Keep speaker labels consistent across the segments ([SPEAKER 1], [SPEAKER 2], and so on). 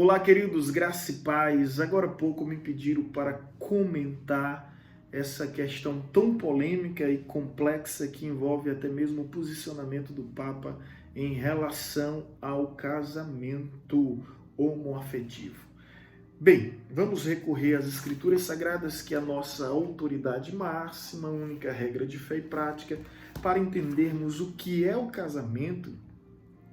[SPEAKER 1] Olá, queridos, graça e paz. Agora há pouco me pediram para comentar essa questão tão polêmica e complexa que envolve até mesmo o posicionamento do Papa em relação ao casamento homoafetivo. Bem, vamos recorrer às Escrituras Sagradas, que é a nossa autoridade máxima, única regra de fé e prática, para entendermos o que é o casamento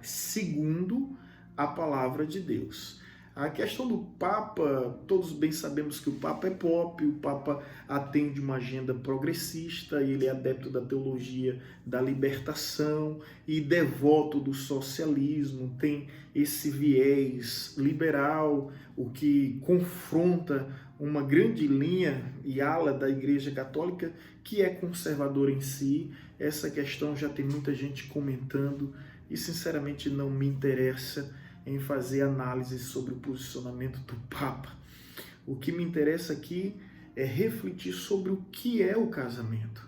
[SPEAKER 1] segundo a palavra de Deus. A questão do Papa, todos bem sabemos que o Papa é pop, o Papa atende uma agenda progressista, ele é adepto da teologia da libertação e devoto do socialismo, tem esse viés liberal, o que confronta uma grande linha e ala da Igreja Católica que é conservadora em si. Essa questão já tem muita gente comentando e sinceramente não me interessa em fazer análise sobre o posicionamento do Papa. O que me interessa aqui é refletir sobre o que é o casamento.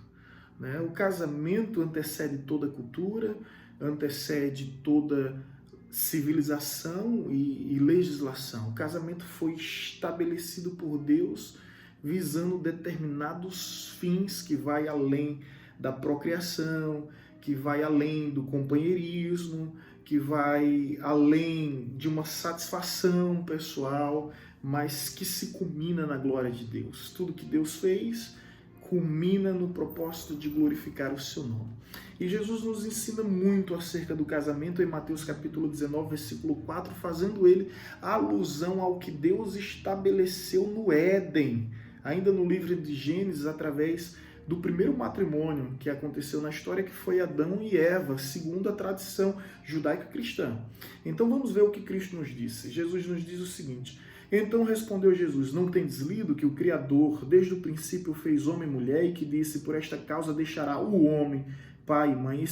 [SPEAKER 1] O casamento antecede toda cultura, antecede toda civilização e legislação. O casamento foi estabelecido por Deus visando determinados fins que vai além da procriação, que vai além do companheirismo, que vai além de uma satisfação pessoal, mas que se culmina na glória de Deus. Tudo que Deus fez culmina no propósito de glorificar o seu nome. E Jesus nos ensina muito acerca do casamento em Mateus capítulo 19, versículo 4, fazendo ele alusão ao que Deus estabeleceu no Éden, ainda no livro de Gênesis, através do primeiro matrimônio que aconteceu na história, que foi Adão e Eva, segundo a tradição judaico-cristã. Então vamos ver o que Cristo nos disse. Jesus nos diz o seguinte: então respondeu Jesus: não tendes lido que o Criador desde o princípio fez homem e mulher, e que disse: por esta causa deixará o homem pai e mãe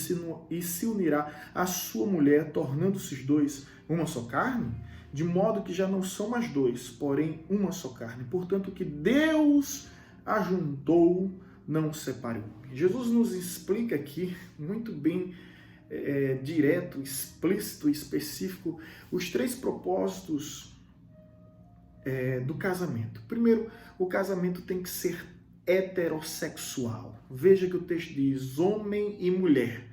[SPEAKER 1] e se unirá à sua mulher, tornando-se os dois uma só carne? De modo que já não são mais dois, porém uma só carne. Portanto, o que Deus ajuntou, não separe o homem. Jesus nos explica aqui muito bem, direto, explícito, específico, os três propósitos do casamento. Primeiro, o casamento tem que ser heterossexual. Veja que o texto diz homem e mulher,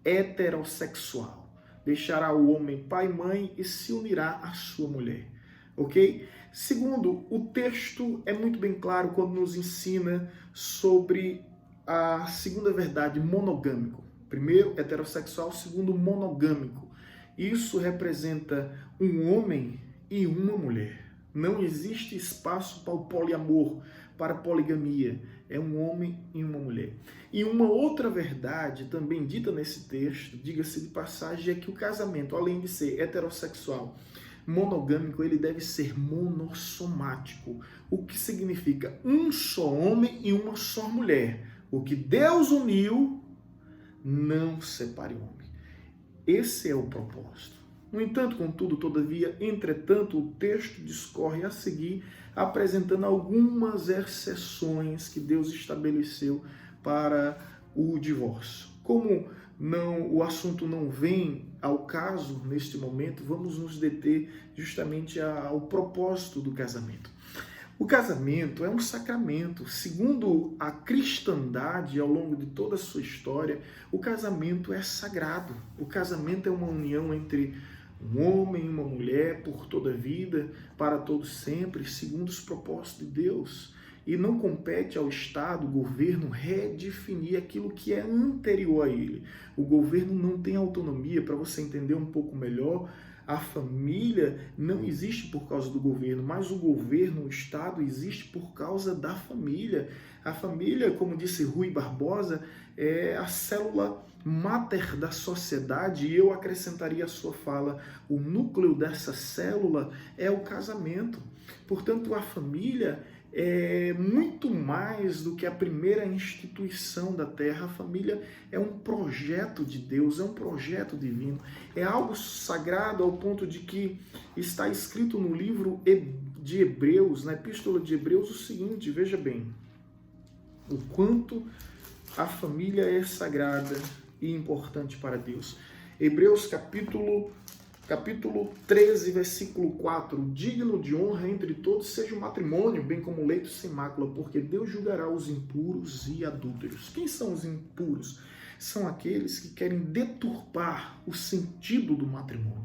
[SPEAKER 1] heterossexual. Deixará o homem pai e mãe e se unirá à sua mulher. Ok? Segundo, o texto é muito bem claro quando nos ensina sobre a segunda verdade, monogâmico. Primeiro, heterossexual. Segundo, monogâmico. Isso representa um homem e uma mulher. Não existe espaço para o poliamor, para a poligamia. É um homem e uma mulher. E uma outra verdade, também dita nesse texto, diga-se de passagem, é que o casamento, além de ser heterossexual, monogâmico, ele deve ser monossomático, o que significa um só homem e uma só mulher. O que Deus uniu, não separe o homem. Esse é o propósito. No entanto, contudo, todavia, entretanto, o texto discorre a seguir, apresentando algumas exceções que Deus estabeleceu para o divórcio. Como o assunto não vem ao caso neste momento, vamos nos deter justamente ao propósito do casamento. O casamento é um sacramento. Segundo a cristandade, ao longo de toda a sua história, o casamento é sagrado. O casamento é uma união entre um homem e uma mulher por toda a vida, para todos sempre, segundo os propósitos de Deus. E não compete ao Estado, ao governo, redefinir aquilo que é anterior a ele. O governo não tem autonomia. Para você entender um pouco melhor, a família não existe por causa do governo, mas o governo, o Estado, existe por causa da família. A família, como disse Rui Barbosa, é a célula máter da sociedade, e eu acrescentaria a sua fala, o núcleo dessa célula é o casamento. Portanto, a família é muito mais do que a primeira instituição da Terra. A família é um projeto de Deus, é um projeto divino, é algo sagrado ao ponto de que está escrito no livro de Hebreus, na Epístola de Hebreus, o seguinte, veja bem, o quanto a família é sagrada e importante para Deus. Hebreus capítulo capítulo 13, versículo 4. Digno de honra entre todos seja o matrimônio, bem como o leito sem mácula, porque Deus julgará os impuros e adúlteros. Quem são os impuros? São aqueles que querem deturpar o sentido do matrimônio.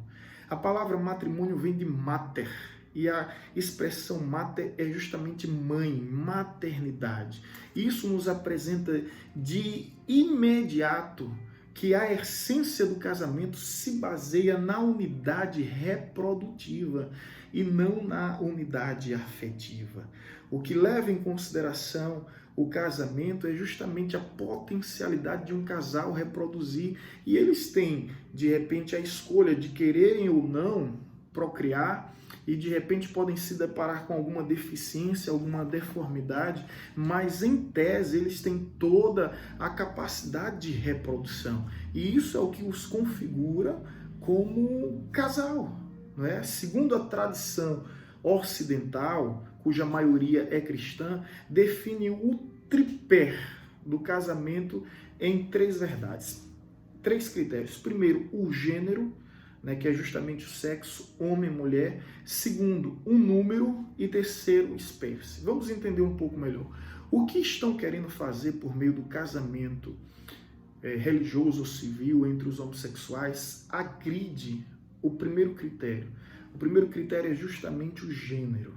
[SPEAKER 1] A palavra matrimônio vem de mater, e a expressão mater é justamente mãe, maternidade. Isso nos apresenta de imediato que a essência do casamento se baseia na unidade reprodutiva e não na unidade afetiva. O que leva em consideração o casamento é justamente a potencialidade de um casal reproduzir, e eles têm, de repente, a escolha de quererem ou não procriar, e de repente podem se deparar com alguma deficiência, alguma deformidade, mas em tese eles têm toda a capacidade de reprodução. E isso é o que os configura como casal, não é? Segundo a tradição ocidental, cuja maioria é cristã, define o tripé do casamento em três verdades, três critérios. Primeiro, o gênero, que é justamente o sexo, homem e mulher. Segundo, o número. E terceiro, espécie. Vamos entender um pouco melhor. O que estão querendo fazer por meio do casamento religioso ou civil entre os homossexuais agride o primeiro critério. O primeiro critério é justamente o gênero.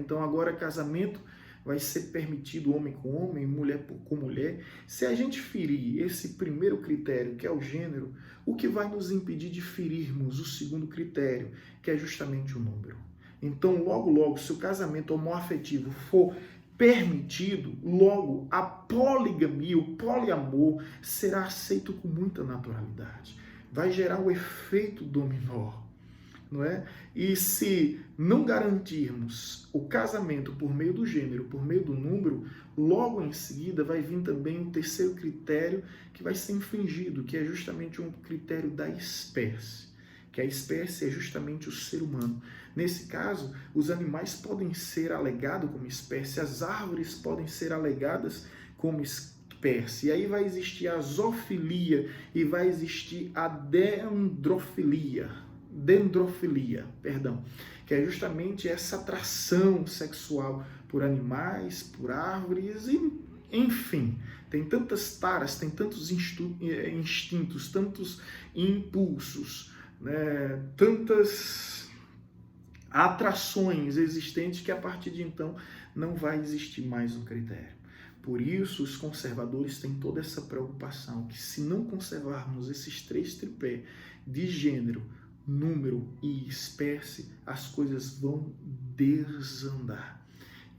[SPEAKER 1] Então agora casamento vai ser permitido homem com homem, mulher com mulher. Se a gente ferir esse primeiro critério, que é o gênero, o que vai nos impedir de ferirmos o segundo critério, que é justamente o número? Então, logo, se o casamento homoafetivo for permitido, logo a poligamia, o poliamor, será aceito com muita naturalidade. Vai gerar o efeito dominó. Não é? E se não garantirmos o casamento por meio do gênero, por meio do número, logo em seguida vai vir também o terceiro critério que vai ser infringido, que é justamente um critério da espécie, que a espécie é justamente o ser humano. Nesse caso, os animais podem ser alegados como espécie, as árvores podem ser alegadas como espécie. E aí vai existir a zoofilia e vai existir a dendrofilia, que é justamente essa atração sexual por animais, por árvores, e, enfim, tem tantas taras, tem tantos instintos, tantos impulsos, tantas atrações existentes que a partir de então não vai existir mais um critério. Por isso, os conservadores têm toda essa preocupação que se não conservarmos esses três tripés de gênero, número e espécie, as coisas vão desandar.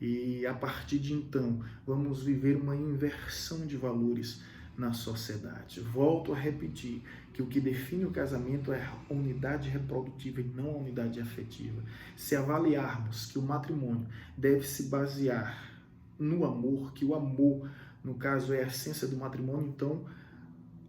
[SPEAKER 1] E a partir de então, vamos viver uma inversão de valores na sociedade. Volto a repetir que o que define o casamento é a unidade reprodutiva e não a unidade afetiva. Se avaliarmos que o matrimônio deve se basear no amor, que o amor, no caso, é a essência do matrimônio, então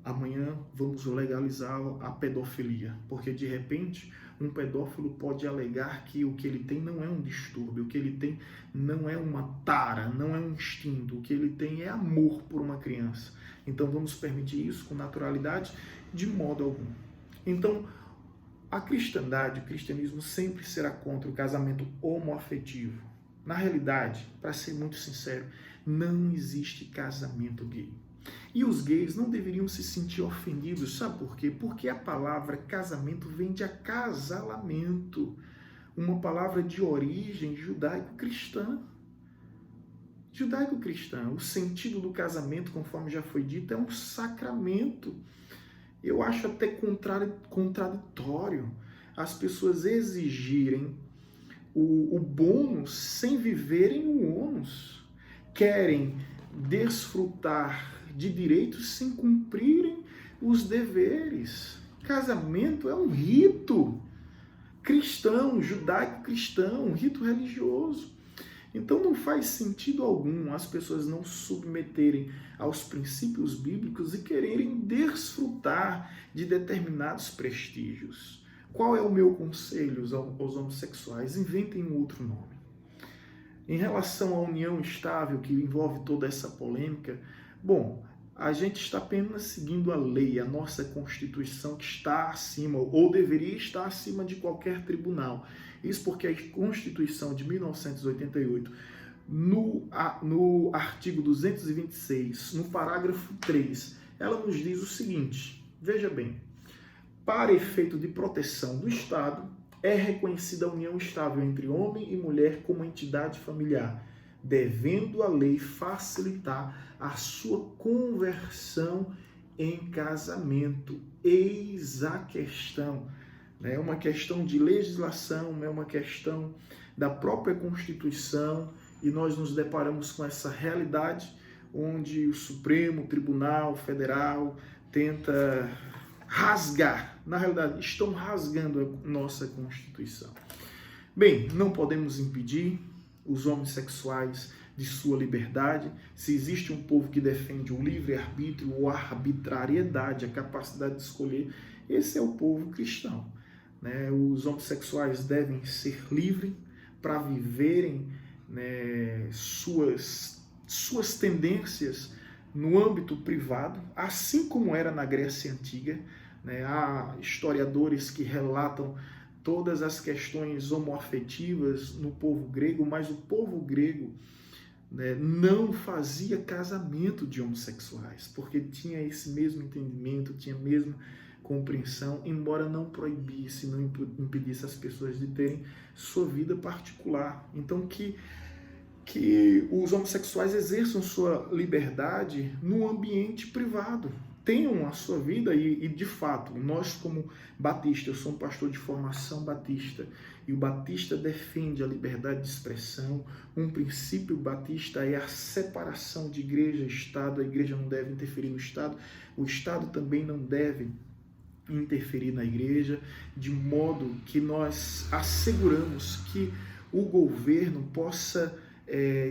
[SPEAKER 1] amanhã vamos legalizar a pedofilia, porque de repente um pedófilo pode alegar que o que ele tem não é um distúrbio, o que ele tem não é uma tara, não é um instinto, o que ele tem é amor por uma criança. Então vamos permitir isso com naturalidade? De modo algum. Então a cristandade, o cristianismo sempre será contra o casamento homoafetivo. Na realidade, para ser muito sincero, não existe casamento gay. E os gays não deveriam se sentir ofendidos, sabe por quê? Porque a palavra casamento vem de acasalamento, uma palavra de origem judaico-cristã. Judaico-cristã, o sentido do casamento, conforme já foi dito, é um sacramento. Eu acho até contraditório as pessoas exigirem o bônus sem viverem o ônus. Querem desfrutar de direitos sem cumprirem os deveres. Casamento é um rito cristão, judaico-cristão, um rito religioso. Então não faz sentido algum as pessoas não submeterem aos princípios bíblicos e quererem desfrutar de determinados prestígios. Qual é o meu conselho aos homossexuais? Inventem um outro nome. Em relação à união estável que envolve toda essa polêmica, bom, a gente está apenas seguindo a lei, a nossa Constituição, que está acima, ou deveria estar acima de qualquer tribunal. Isso porque a Constituição de 1988, no artigo 226, no parágrafo 3, ela nos diz o seguinte, veja bem, para efeito de proteção do Estado, é reconhecida a união estável entre homem e mulher como entidade familiar, devendo a lei facilitar a sua conversão em casamento. Eis a questão. É uma questão de legislação, é uma questão da própria Constituição, e nós nos deparamos com essa realidade onde o Supremo Tribunal Federal tenta rasgar, na realidade, estão rasgando a nossa Constituição. Bem, não podemos impedir os homossexuais de sua liberdade. Se existe um povo que defende o livre-arbítrio ou a arbitrariedade, a capacidade de escolher, esse é o povo cristão. Né? Os homossexuais devem ser livres para viverem, né, suas tendências no âmbito privado, assim como era na Grécia Antiga. Né? Há historiadores que relatam todas as questões homoafetivas no povo grego, mas o povo grego, né, não fazia casamento de homossexuais, porque tinha esse mesmo entendimento, tinha a mesma compreensão, embora não proibisse, não impedisse as pessoas de terem sua vida particular. Então que os homossexuais exerçam sua liberdade no ambiente privado, tenham a sua vida e de fato, nós como batista, eu sou um pastor de formação batista, e o batista defende a liberdade de expressão. Um princípio batista é a separação de igreja e Estado. A igreja não deve interferir no Estado, o Estado também não deve interferir na igreja, de modo que nós asseguramos que o governo possa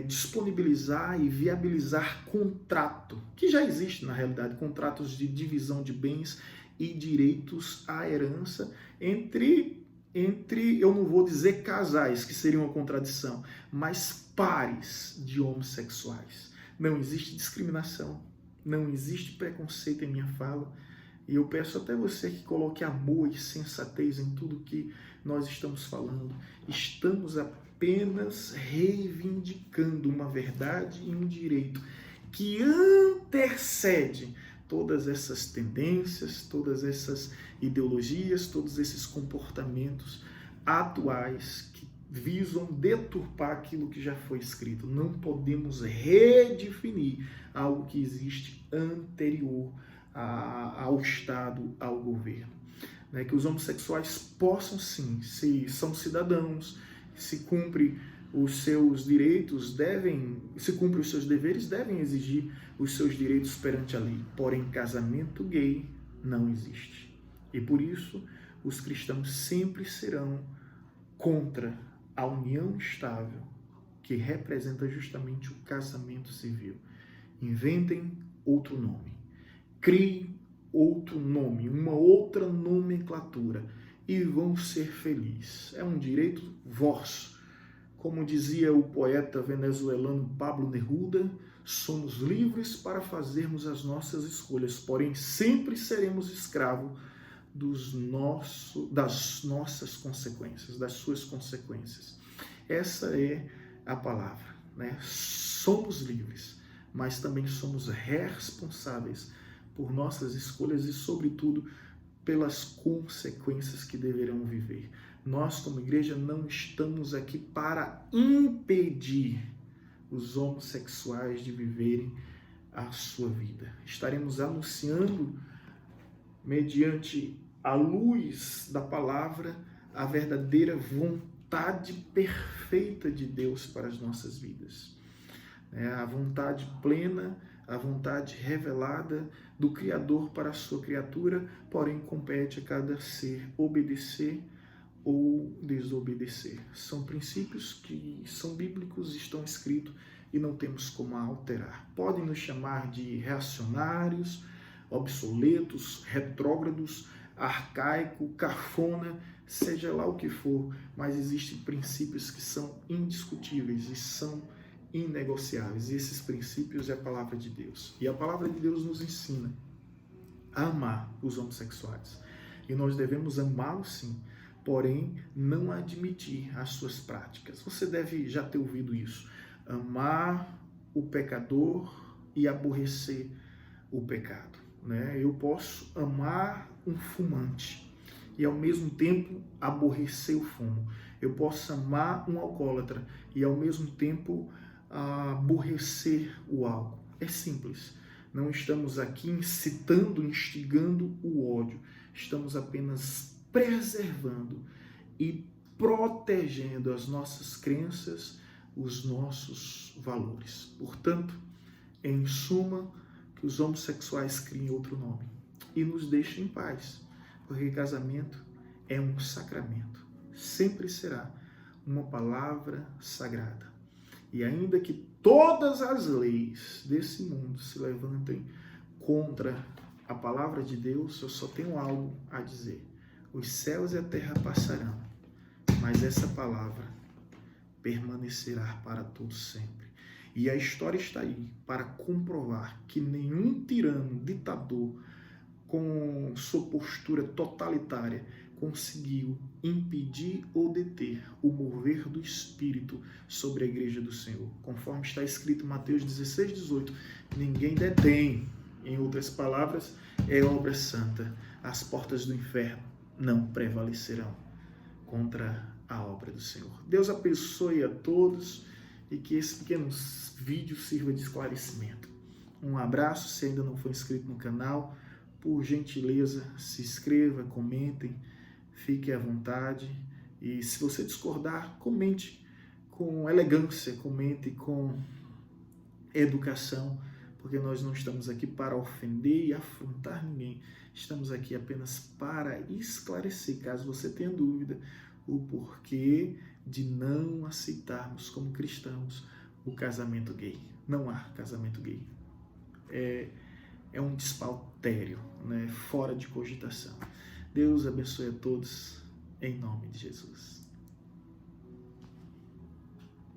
[SPEAKER 1] disponibilizar e viabilizar contrato, que já existe na realidade, contratos de divisão de bens e direitos à herança entre, eu não vou dizer casais, que seria uma contradição, mas pares de homossexuais. Não existe discriminação, não existe preconceito em minha fala, e eu peço até você que coloque amor e sensatez em tudo que nós estamos falando. Estamos apenas reivindicando uma verdade e um direito que antecede todas essas tendências, todas essas ideologias, todos esses comportamentos atuais que visam deturpar aquilo que já foi escrito. Não podemos redefinir algo que existe anterior ao Estado, ao governo. Né? Que os homossexuais possam sim, se são cidadãos, se cumprem os seus direitos, se cumprem os seus deveres, devem exigir os seus direitos perante a lei. Porém, casamento gay não existe. E por isso, os cristãos sempre serão contra a união estável, que representa justamente o casamento civil. Inventem outro nome. Criem outro nome, uma outra nomenclatura, e vão ser felizes. É um direito vosso. Como dizia o poeta venezuelano Pablo Neruda, somos livres para fazermos as nossas escolhas, porém sempre seremos escravos das nossas consequências, das suas consequências. Essa é a palavra, né? Somos livres, mas também somos responsáveis por nossas escolhas e, sobretudo, pelas consequências que deverão viver. Nós, como igreja, não estamos aqui para impedir os homossexuais de viverem a sua vida. Estaremos anunciando, mediante a luz da palavra, a verdadeira vontade perfeita de Deus para as nossas vidas. A vontade plena, a vontade revelada do Criador para a sua criatura, porém compete a cada ser obedecer ou desobedecer. São princípios que são bíblicos, estão escritos e não temos como alterar. Podem nos chamar de reacionários, obsoletos, retrógrados, arcaico, cafona, seja lá o que for, mas existem princípios que são indiscutíveis e são inegociáveis. E esses princípios é a palavra de Deus. E a palavra de Deus nos ensina a amar os homossexuais. E nós devemos amá-los sim, porém não admitir as suas práticas. Você deve já ter ouvido isso. Amar o pecador e aborrecer o pecado, né? Eu posso amar um fumante e ao mesmo tempo aborrecer o fumo. Eu posso amar um alcoólatra e ao mesmo tempo aborrecer o álcool. É simples. Não estamos aqui incitando, instigando o ódio. Estamos apenas preservando e protegendo as nossas crenças, os nossos valores. Portanto, em suma, que os homossexuais criem outro nome e nos deixem em paz, porque casamento é um sacramento, sempre será uma palavra sagrada. E ainda que todas as leis desse mundo se levantem contra a palavra de Deus, eu só tenho algo a dizer: os céus e a terra passarão, mas essa palavra permanecerá para todo sempre. E a história está aí para comprovar que nenhum tirano, ditador, com sua postura totalitária, conseguiu impedir ou deter o mover do Espírito sobre a Igreja do Senhor. Conforme está escrito em Mateus 16, 18, ninguém detém. Em outras palavras, é obra santa. As portas do inferno não prevalecerão contra a obra do Senhor. Deus abençoe a todos e que esse pequeno vídeo sirva de esclarecimento. Um abraço. Se ainda não for inscrito no canal, por gentileza, se inscreva, comentem, fique à vontade. E se você discordar, comente com elegância, comente com educação, porque nós não estamos aqui para ofender e afrontar ninguém. Estamos aqui apenas para esclarecer, caso você tenha dúvida, o porquê de não aceitarmos como cristãos o casamento gay. Não há casamento gay. É um despautério, né? Fora de cogitação. Deus abençoe a todos, em nome de Jesus.